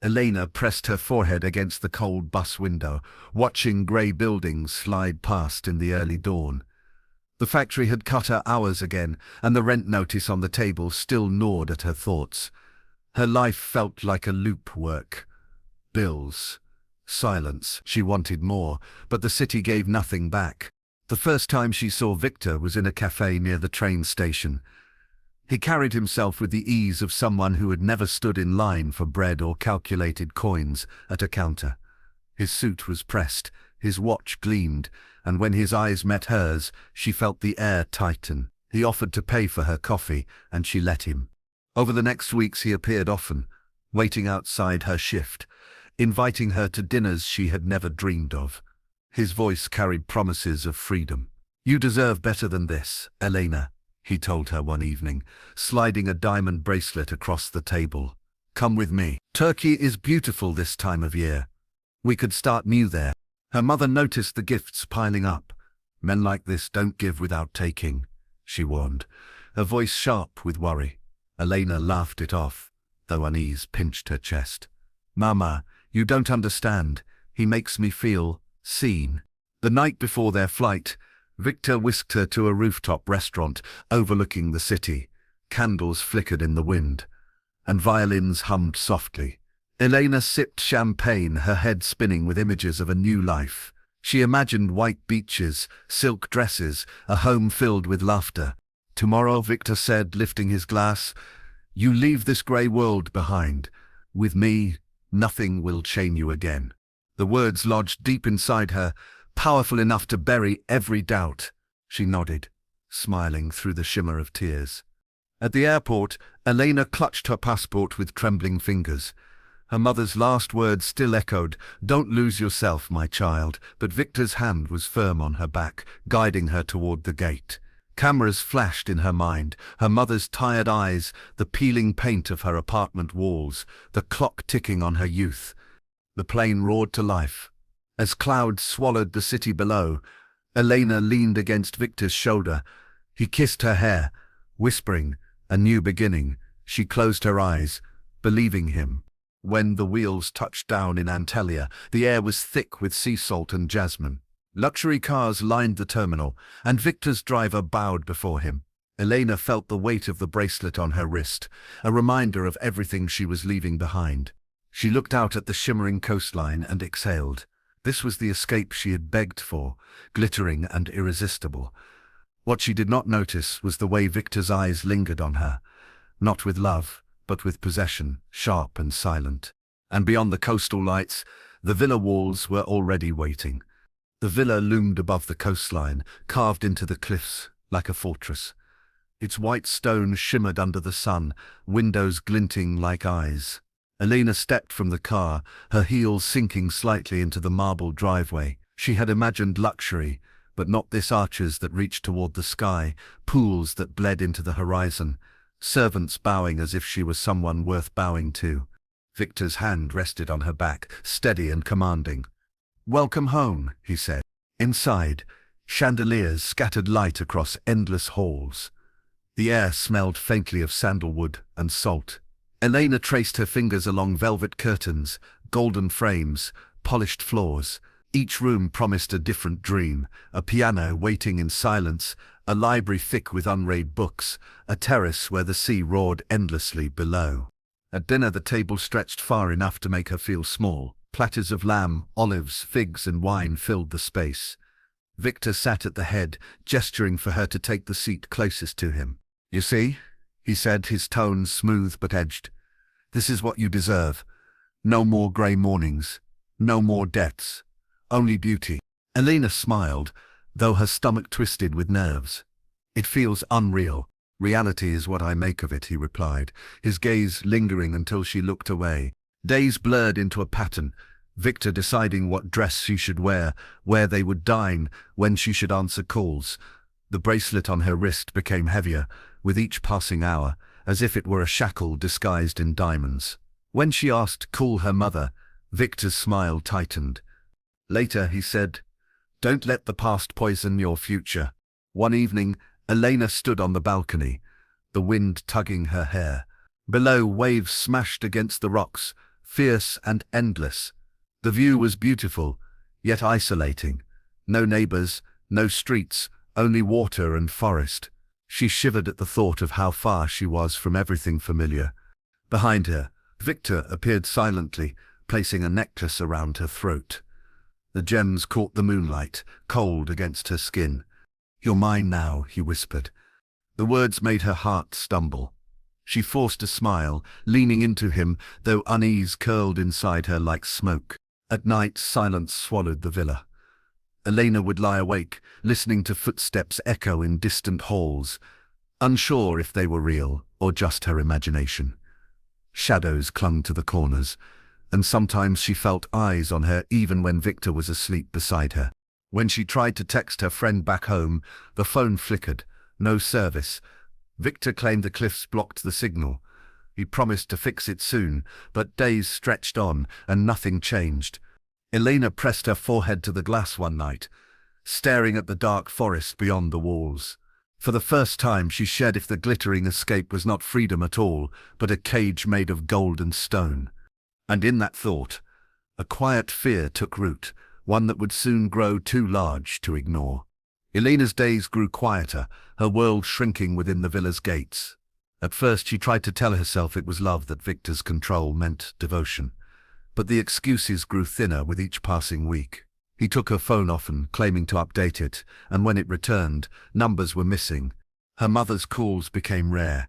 Elena pressed her forehead against the cold bus window, watching grey buildings slide past in the early dawn. The factory had cut her hours again, and the rent notice on the table still gnawed at her thoughts. Her life felt like a loop work. Bills. Silence. She wanted more, but the city gave nothing back. The first time she saw Viktor was in a cafe near the train station. He carried himself with the ease of someone who had never stood in line for bread or calculated coins at a counter. His suit was pressed, his watch gleamed, and when his eyes met hers, she felt the air tighten. He offered to pay for her coffee, and she let him. Over the next weeks he appeared often, waiting outside her shift, inviting her to dinners she had never dreamed of. His voice carried promises of freedom. "You deserve better than this, Elena," he told her one evening, sliding a diamond bracelet across the table. "Come with me. Turkey is beautiful this time of year. We could start new there." Her mother noticed the gifts piling up. "Men like this don't give without taking," she warned, her voice sharp with worry. Elena laughed it off, though unease pinched her chest. "Mama, you don't understand. He makes me feel seen." The night before their flight, Viktor whisked her to a rooftop restaurant overlooking the city. Candles flickered in the wind, and violins hummed softly. Elena sipped champagne, her head spinning with images of a new life. She imagined white beaches, silk dresses, a home filled with laughter. "Tomorrow," Viktor said, lifting his glass, "you leave this grey world behind. With me, nothing will chain you again." The words lodged deep inside her, powerful enough to bury every doubt. She nodded, smiling through the shimmer of tears. At the airport, Elena clutched her passport with trembling fingers. Her mother's last words still echoed, "Don't lose yourself, my child," but Viktor's hand was firm on her back, guiding her toward the gate. Cameras flashed in her mind, her mother's tired eyes, the peeling paint of her apartment walls, the clock ticking on her youth. The plane roared to life. As clouds swallowed the city below, Elena leaned against Viktor's shoulder. He kissed her hair, whispering, "A new beginning." She closed her eyes, believing him. When the wheels touched down in Antalya, the air was thick with sea salt and jasmine. Luxury cars lined the terminal, and Viktor's driver bowed before him. Elena felt the weight of the bracelet on her wrist, a reminder of everything she was leaving behind. She looked out at the shimmering coastline and exhaled. This was the escape she had begged for, glittering and irresistible. What she did not notice was the way Viktor's eyes lingered on her, not with love, but with possession, sharp and silent. And beyond the coastal lights, the villa walls were already waiting. The villa loomed above the coastline, carved into the cliffs like a fortress. Its white stone shimmered under the sun, windows glinting like eyes. Elena stepped from the car, her heels sinking slightly into the marble driveway. She had imagined luxury, but not this: arches that reached toward the sky, pools that bled into the horizon, servants bowing as if she was someone worth bowing to. Viktor's hand rested on her back, steady and commanding. "Welcome home," he said. Inside, chandeliers scattered light across endless halls. The air smelled faintly of sandalwood and salt. Elena traced her fingers along velvet curtains, golden frames, polished floors. Each room promised a different dream: a piano waiting in silence, a library thick with unread books, a terrace where the sea roared endlessly below. At dinner the table stretched far enough to make her feel small. Platters of lamb, olives, figs and wine filled the space. Viktor sat at the head, gesturing for her to take the seat closest to him. "You see," he said, his tone smooth but edged, "this is what you deserve. No more grey mornings, no more debts, only beauty." Elena smiled, though her stomach twisted with nerves. "It feels unreal." "Reality is what I make of it," he replied, his gaze lingering until she looked away. Days blurred into a pattern, Viktor deciding what dress she should wear, where they would dine, when she should answer calls. The bracelet on her wrist became heavier, with each passing hour, as if it were a shackle disguised in diamonds. When she asked to call her mother, Viktor's smile tightened. Later, he said, "Don't let the past poison your future." One evening, Elena stood on the balcony, the wind tugging her hair. Below, waves smashed against the rocks, fierce and endless. The view was beautiful, yet isolating. No neighbors, no streets, only water and forest. She shivered at the thought of how far she was from everything familiar. Behind her, Viktor appeared silently, placing a necklace around her throat. The gems caught the moonlight, cold against her skin. "You're mine now," he whispered. The words made her heart stumble. She forced a smile, leaning into him, though unease curled inside her like smoke. At night, silence swallowed the villa. Elena would lie awake, listening to footsteps echo in distant halls, unsure if they were real or just her imagination. Shadows clung to the corners, and sometimes she felt eyes on her even when Viktor was asleep beside her. When she tried to text her friend back home, the phone flickered. No service. Viktor claimed the cliffs blocked the signal. He promised to fix it soon, but days stretched on and nothing changed. Elena pressed her forehead to the glass one night, staring at the dark forest beyond the walls. For the first time she shared if the glittering escape was not freedom at all, but a cage made of gold and stone. And in that thought, a quiet fear took root, one that would soon grow too large to ignore. Elena's days grew quieter, her world shrinking within the villa's gates. At first she tried to tell herself it was love that Viktor's control meant devotion. But the excuses grew thinner with each passing week. He took her phone often, claiming to update it, and when it returned, numbers were missing. Her mother's calls became rare.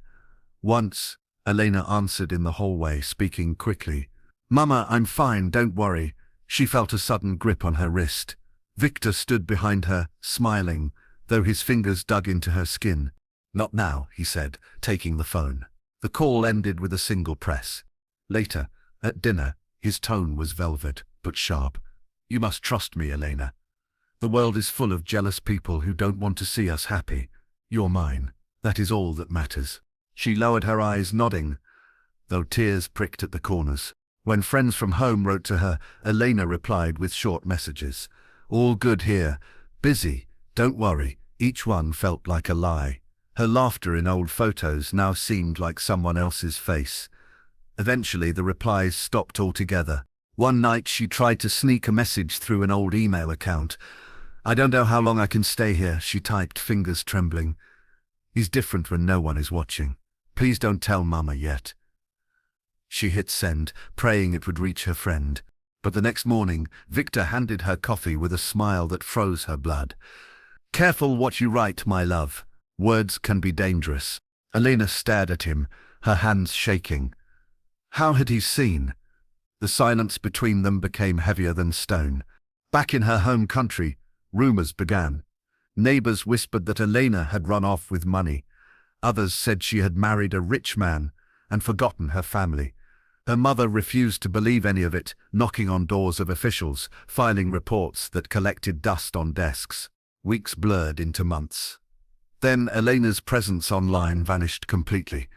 Once, Elena answered in the hallway, speaking quickly. "Mama, I'm fine, don't worry." She felt a sudden grip on her wrist. Viktor stood behind her, smiling, though his fingers dug into her skin. "Not now," he said, taking the phone. The call ended with a single press. Later, at dinner, his tone was velvet, but sharp. "You must trust me, Elena. The world is full of jealous people who don't want to see us happy. You're mine. That is all that matters." She lowered her eyes, nodding, though tears pricked at the corners. When friends from home wrote to her, Elena replied with short messages. "All good here. Busy. Don't worry." Each one felt like a lie. Her laughter in old photos now seemed like someone else's face. Eventually, the replies stopped altogether. One night she tried to sneak a message through an old email account. "I don't know how long I can stay here," she typed, fingers trembling. "He's different when no one is watching. Please don't tell Mama yet." She hit send, praying it would reach her friend. But the next morning, Viktor handed her coffee with a smile that froze her blood. "Careful what you write, my love. Words can be dangerous." Elena stared at him, her hands shaking. How had he seen? The silence between them became heavier than stone. Back in her home country, rumors began. Neighbors whispered that Elena had run off with money. Others said she had married a rich man and forgotten her family. Her mother refused to believe any of it, knocking on doors of officials, filing reports that collected dust on desks. Weeks blurred into months. Then Elena's presence online vanished completely.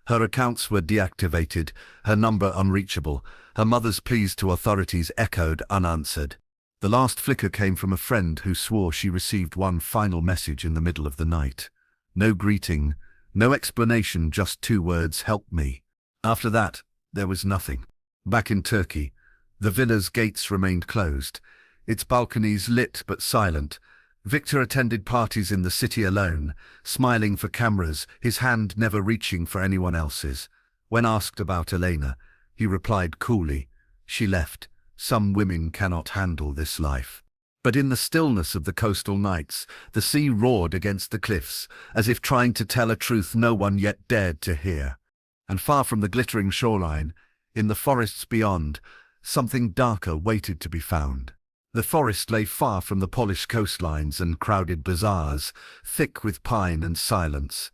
Her accounts were deactivated, her number unreachable. Her mother's pleas to authorities echoed unanswered. The last flicker came from a friend who swore she received one final message in the middle of the night. No greeting, no explanation, just 2 words, "Help me." After that, there was nothing. Back in Turkey, the villa's gates remained closed, its balconies lit but silent. Viktor attended parties in the city alone, smiling for cameras, his hand never reaching for anyone else's. When asked about Elena, he replied coolly, "She left. Some women cannot handle this life." But in the stillness of the coastal nights, the sea roared against the cliffs, as if trying to tell a truth no one yet dared to hear. And far from the glittering shoreline, in the forests beyond, something darker waited to be found. The forest lay far from the polished coastlines and crowded bazaars, thick with pine and silence.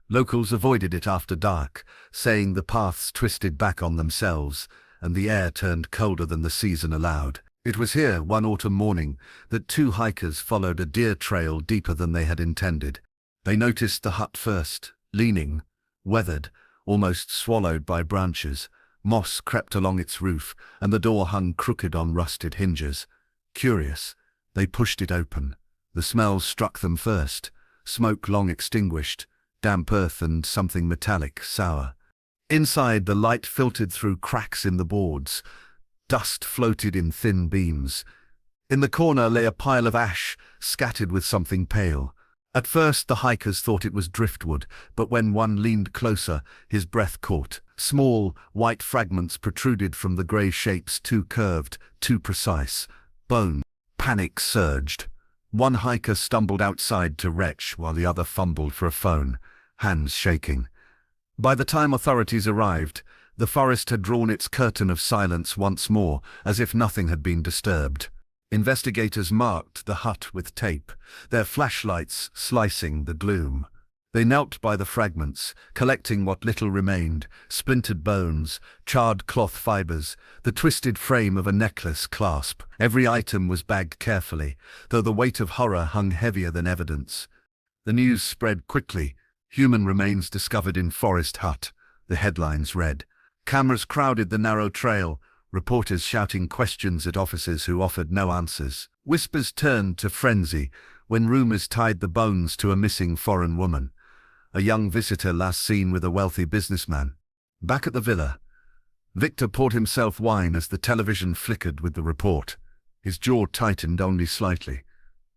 Locals avoided it after dark, saying the paths twisted back on themselves, and the air turned colder than the season allowed. It was here, one autumn morning, that 2 hikers followed a deer trail deeper than they had intended. They noticed the hut first, leaning, weathered, almost swallowed by branches. Moss crept along its roof, and the door hung crooked on rusted hinges. Curious, they pushed it open. The smells struck them first, smoke long extinguished, damp earth and something metallic, sour. Inside, the light filtered through cracks in the boards. Dust floated in thin beams. In the corner lay a pile of ash, scattered with something pale. At first the hikers thought it was driftwood, but when one leaned closer, his breath caught. Small, white fragments protruded from the grey shapes, too curved, too precise. Bone. Panic surged. One hiker stumbled outside to retch while the other fumbled for a phone, hands shaking. By the time authorities arrived, the forest had drawn its curtain of silence once more, as if nothing had been disturbed. Investigators marked the hut with tape, their flashlights slicing the gloom. They knelt by the fragments, collecting what little remained: splintered bones, charred cloth fibers, the twisted frame of a necklace clasp. Every item was bagged carefully, though the weight of horror hung heavier than evidence. The news spread quickly. "Human remains discovered in forest hut," the headlines read. Cameras crowded the narrow trail, reporters shouting questions at officers who offered no answers. Whispers turned to frenzy when rumors tied the bones to a missing foreign woman, a young visitor last seen with a wealthy businessman. Back at the villa, Viktor poured himself wine as the television flickered with the report. His jaw tightened only slightly,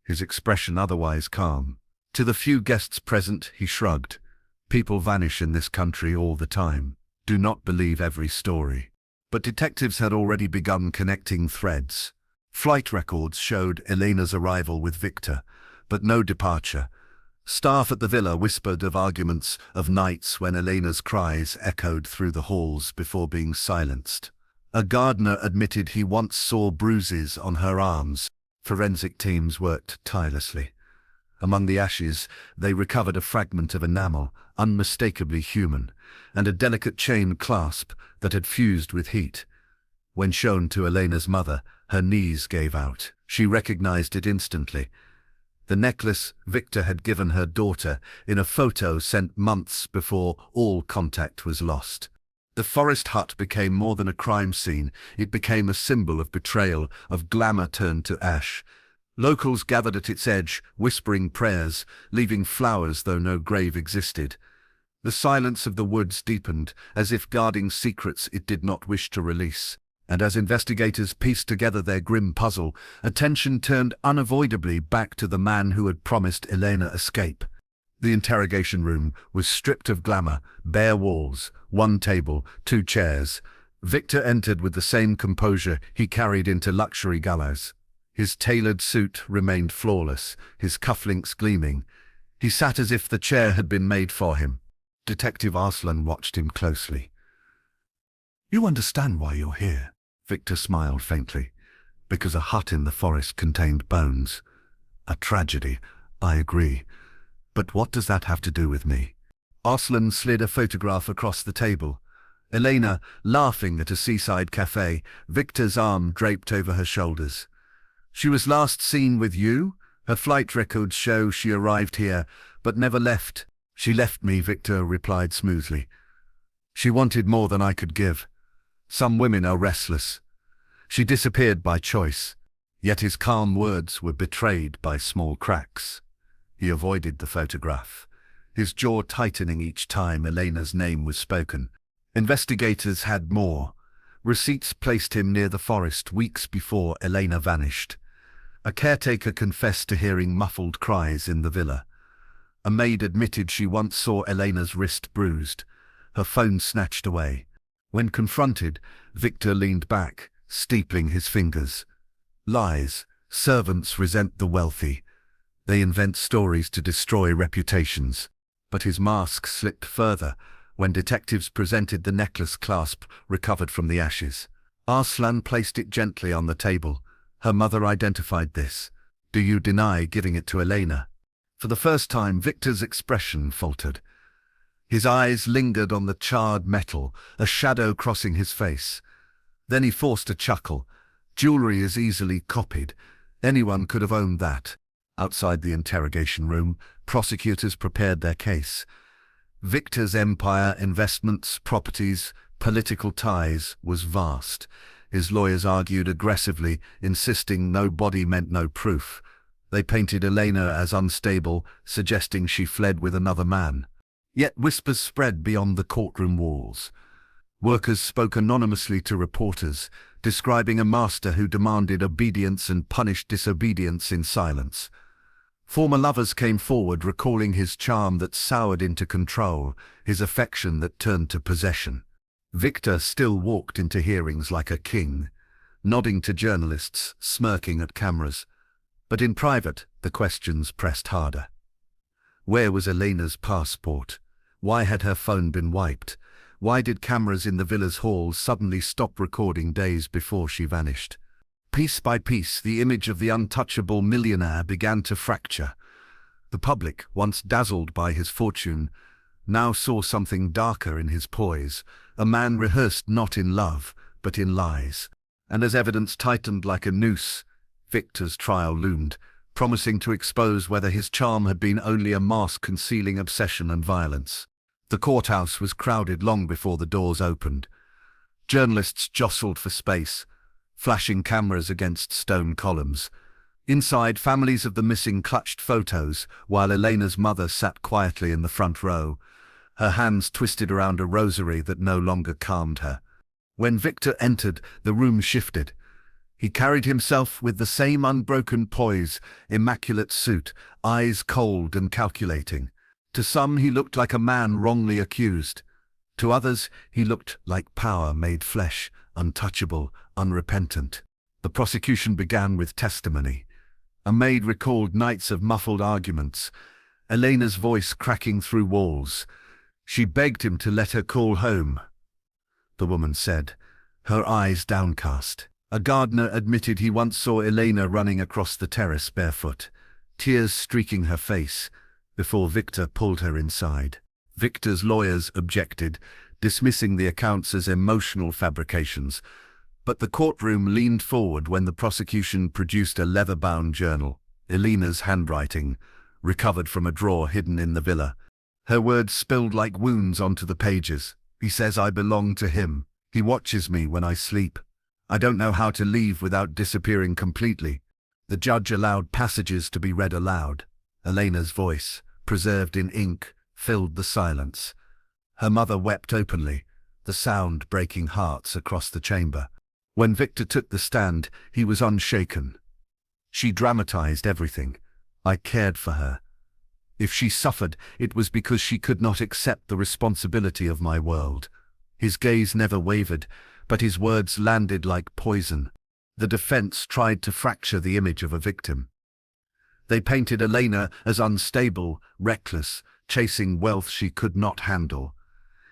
his expression otherwise calm. To the few guests present, he shrugged. People vanish in this country all the time. Do not believe every story. But detectives had already begun connecting threads. Flight records showed Elena's arrival with Viktor, but no departure. Staff at the villa whispered of arguments, of nights when Elena's cries echoed through the halls before being silenced. A gardener admitted he once saw bruises on her arms. Forensic teams worked tirelessly. Among the ashes, they recovered a fragment of enamel, unmistakably human, and a delicate chain clasp that had fused with heat. When shown to Elena's mother, her knees gave out. She recognized it instantly. The necklace Viktor had given her daughter in a photo sent months before all contact was lost. The forest hut became more than a crime scene. It became a symbol of betrayal, of glamour turned to ash. Locals gathered at its edge, whispering prayers, leaving flowers though no grave existed. The silence of the woods deepened, as if guarding secrets it did not wish to release. And as investigators pieced together their grim puzzle, attention turned unavoidably back to the man who had promised Elena escape. The interrogation room was stripped of glamour, bare walls, one table, two chairs. Viktor entered with the same composure he carried into luxury galas. His tailored suit remained flawless, his cufflinks gleaming. He sat as if the chair had been made for him. Detective Arslan watched him closely. "You understand why you're here?" Viktor smiled faintly. "Because a hut in the forest contained bones. A tragedy, I agree. But what does that have to do with me?" Arslan slid a photograph across the table. Elena, laughing at a seaside cafe, Viktor's arm draped over her shoulders. "She was last seen with you? Her flight records show she arrived here, but never left." "She left me," Viktor replied smoothly. "She wanted more than I could give. Some women are restless. She disappeared by choice." Yet his calm words were betrayed by small cracks. He avoided the photograph, his jaw tightening each time Elena's name was spoken. Investigators had more. Receipts placed him near the forest weeks before Elena vanished. A caretaker confessed to hearing muffled cries in the villa. A maid admitted she once saw Elena's wrist bruised, her phone snatched away. When confronted, Viktor leaned back, steepling his fingers. Lies. Servants resent the wealthy. They invent stories to destroy reputations. But his mask slipped further when detectives presented the necklace clasp recovered from the ashes. Arslan placed it gently on the table. Her mother identified this. "Do you deny giving it to Elena?" For the first time, Viktor's expression faltered. His eyes lingered on the charred metal, a shadow crossing his face. Then he forced a chuckle. "Jewelry is easily copied. Anyone could have owned that." Outside the interrogation room, prosecutors prepared their case. Viktor's empire, investments, properties, political ties was vast. His lawyers argued aggressively, insisting no body meant no proof. They painted Elena as unstable, suggesting she fled with another man. Yet whispers spread beyond the courtroom walls. Workers spoke anonymously to reporters, describing a master who demanded obedience and punished disobedience in silence. Former lovers came forward, recalling his charm that soured into control, his affection that turned to possession. Viktor still walked into hearings like a king, nodding to journalists, smirking at cameras. But in private, the questions pressed harder. Where was Elena's passport? Why had her phone been wiped? Why did cameras in the villa's halls suddenly stop recording days before she vanished? Piece by piece, the image of the untouchable millionaire began to fracture. The public, once dazzled by his fortune, now saw something darker in his poise, a man rehearsed not in love, but in lies. And as evidence tightened like a noose, Viktor's trial loomed, promising to expose whether his charm had been only a mask concealing obsession and violence. The courthouse was crowded long before the doors opened. Journalists jostled for space, flashing cameras against stone columns. Inside, families of the missing clutched photos, while Elena's mother sat quietly in the front row, her hands twisted around a rosary that no longer calmed her. When Viktor entered, the room shifted. He carried himself with the same unbroken poise, immaculate suit, eyes cold and calculating. To some, he looked like a man wrongly accused. To others, he looked like power made flesh, untouchable, unrepentant. The prosecution began with testimony. A maid recalled nights of muffled arguments, Elena's voice cracking through walls. She begged him to let her call home, the woman said, her eyes downcast. A gardener admitted he once saw Elena running across the terrace barefoot, tears streaking her face, before Viktor pulled her inside. Viktor's lawyers objected, dismissing the accounts as emotional fabrications, but the courtroom leaned forward when the prosecution produced a leather-bound journal, Elena's handwriting, recovered from a drawer hidden in the villa. Her words spilled like wounds onto the pages. He says I belong to him. He watches me when I sleep. I don't know how to leave without disappearing completely. The judge allowed passages to be read aloud. Elena's voice, preserved in ink, filled the silence. Her mother wept openly, the sound breaking hearts across the chamber. When Viktor took the stand, he was unshaken. She dramatized everything. I cared for her. If she suffered, it was because she could not accept the responsibility of my world. His gaze never wavered, but his words landed like poison. The defense tried to fracture the image of a victim. They painted Elena as unstable, reckless, chasing wealth she could not handle.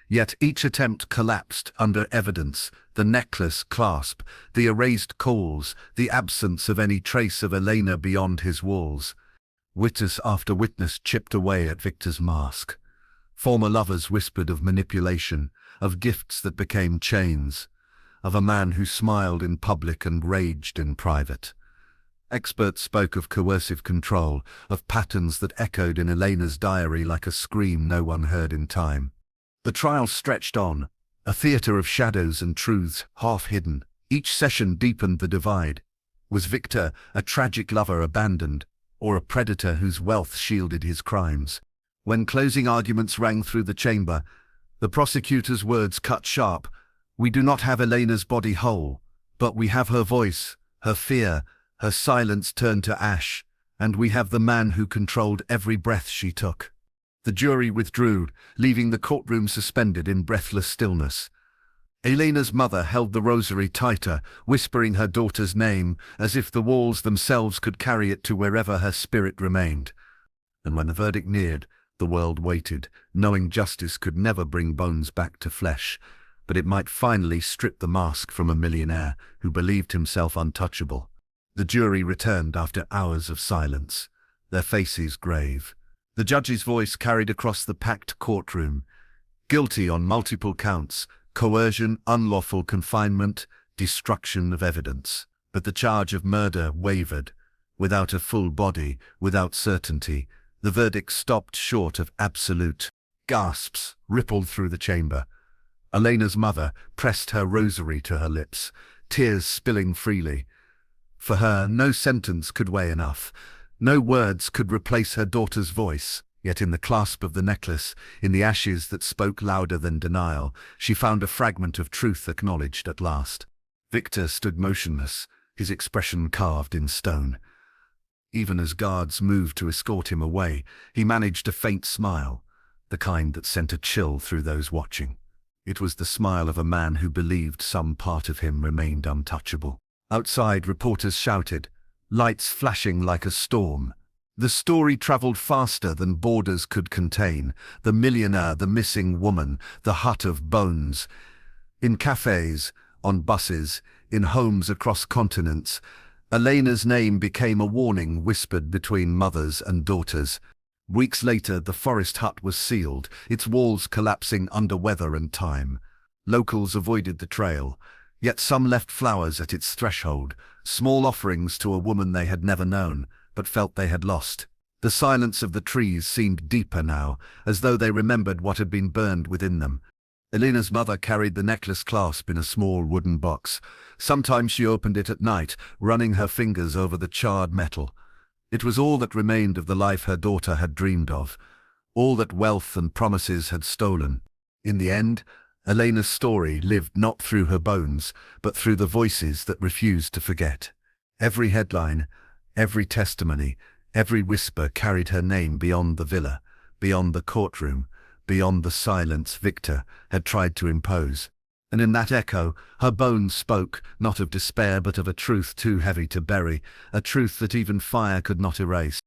Yet each attempt collapsed under evidence: the necklace clasp, the erased calls, the absence of any trace of Elena beyond his walls. Witness after witness chipped away at Viktor's mask. Former lovers whispered of manipulation, of gifts that became chains, of a man who smiled in public and raged in private. Experts spoke of coercive control, of patterns that echoed in Elena's diary like a scream no one heard in time. The trial stretched on, a theatre of shadows and truths half hidden. Each session deepened the divide. Was Viktor a tragic lover abandoned, or a predator whose wealth shielded his crimes? When closing arguments rang through the chamber, the prosecutor's words cut sharp. We do not have Elena's body whole, but we have her voice, her fear, her silence turned to ash, and we have the man who controlled every breath she took. The jury withdrew, leaving the courtroom suspended in breathless stillness. Elena's mother held the rosary tighter, whispering her daughter's name, as if the walls themselves could carry it to wherever her spirit remained. And when the verdict neared, the world waited, knowing justice could never bring bones back to flesh, but it might finally strip the mask from a millionaire who believed himself untouchable. The jury returned after hours of silence, their faces grave. The judge's voice carried across the packed courtroom. Guilty on multiple counts: coercion, unlawful confinement, destruction of evidence. But the charge of murder wavered. Without a full body, without certainty, the verdict stopped short of absolute. Gasps rippled through the chamber. Elena's mother pressed her rosary to her lips, tears spilling freely. For her, no sentence could weigh enough. No words could replace her daughter's voice. Yet in the clasp of the necklace, in the ashes that spoke louder than denial, she found a fragment of truth acknowledged at last. Viktor stood motionless, his expression carved in stone. Even as guards moved to escort him away, he managed a faint smile, the kind that sent a chill through those watching. It was the smile of a man who believed some part of him remained untouchable. Outside, reporters shouted, lights flashing like a storm. The story traveled faster than borders could contain. The millionaire, the missing woman, the hut of bones. In cafes, on buses, in homes across continents, Elena's name became a warning whispered between mothers and daughters. Weeks later, the forest hut was sealed, its walls collapsing under weather and time. Locals avoided the trail, yet some left flowers at its threshold, small offerings to a woman they had never known, but felt they had lost. The silence of the trees seemed deeper now, as though they remembered what had been burned within them. Elena's mother carried the necklace clasp in a small wooden box. Sometimes she opened it at night, running her fingers over the charred metal. It was all that remained of the life her daughter had dreamed of, all that wealth and promises had stolen. In the end, Elena's story lived not through her bones, but through the voices that refused to forget. Every headline, every testimony, every whisper carried her name beyond the villa, beyond the courtroom, beyond the silence Viktor had tried to impose. And in that echo, her bones spoke, not of despair but of a truth too heavy to bury, a truth that even fire could not erase.